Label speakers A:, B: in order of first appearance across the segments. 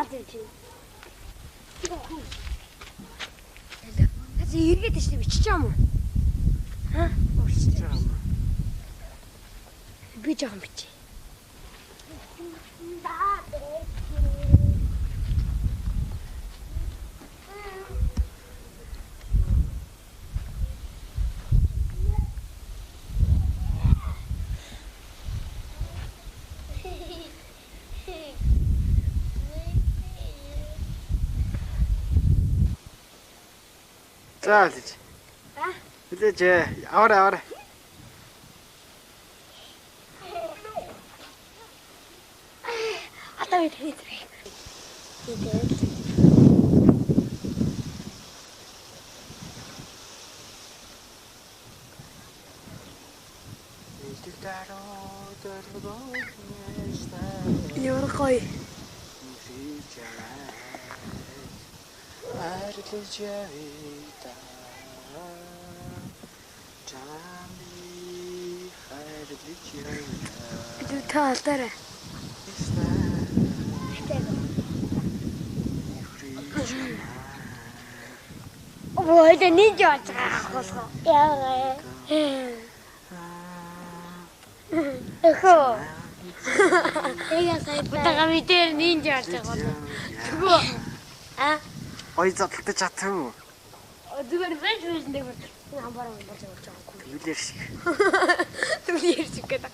A: тийм. Хазаа эргээд штэ бичиж юм уу? Ха? Урчиж байгаа юм. Би жоохон бичээ.
B: За л.
A: А?
B: Үлээж аваарай.
A: Атаа бид хийдэг. Yorkoi. Du talar det. Åh, det är ninja. Ja. Jag säger bara att vi är ninja. Ah.
B: Ой задлагдаж чадсан.
A: Du är väl just det. Han bara vill bara ta.
B: Үлээр шиг.
A: Du blir så gott.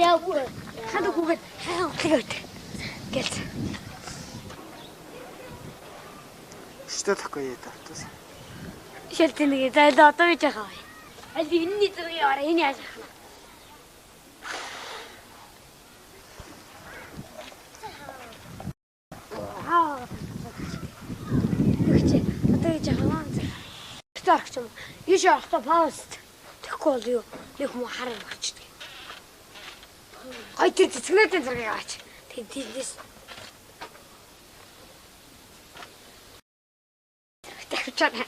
A: Jag bor. Hade kokat. Gelt.
B: Что такое это?
A: Шилтэнгээ зайлаа одоо бич байгаа. Аль энэний зэрэг яваараа энэ яаж ахна. Үгүй одоо яаж ахна. Таарч юм. Иш авто пауст. Тэгэхгүй бол юу нэг юм хараа болчихдог. Гой тэр цэцгнээдийн зэрэг яваач. Тэндээс Тэгчээ.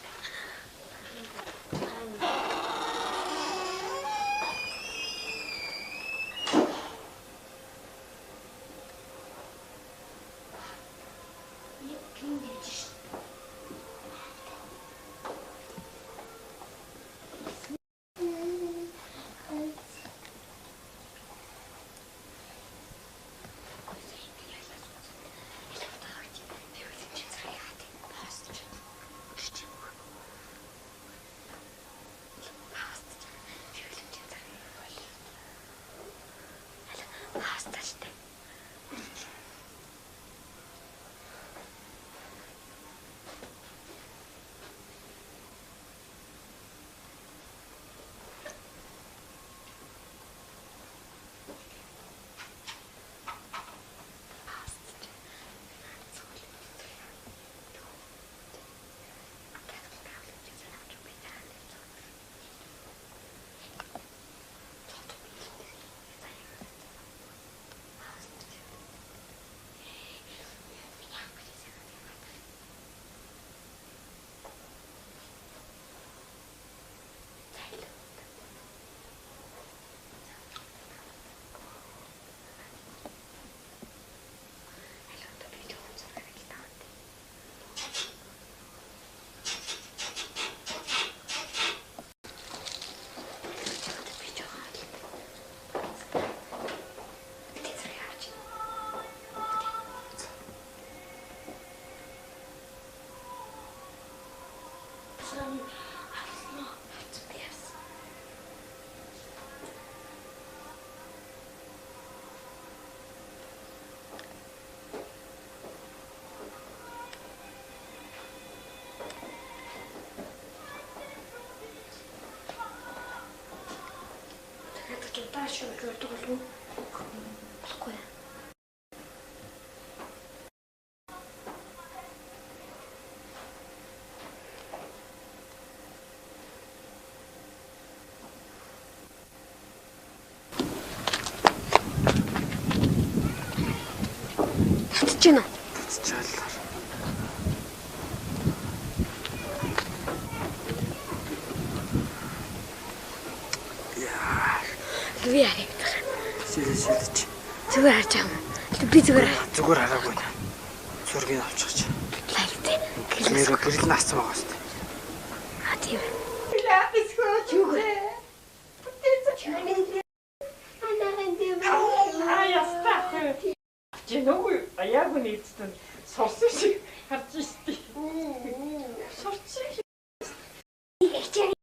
A: Что это такое? Какое? Татчихна.
B: Татчихлаа.
A: Би харагдах.
B: Сэлэж.
A: Зүгээр харж байгаа юм. Би зүгээр
B: Зүгээр хараагүй. Зургийг авчихч.
A: лайвтэй.
B: Нэр гэрэл наацсан байгаа шүү дээ.
A: А тийм.
C: Жиноггүй яг үнэцэн сурсан шиг харж штий. Сурч.
A: Ичээ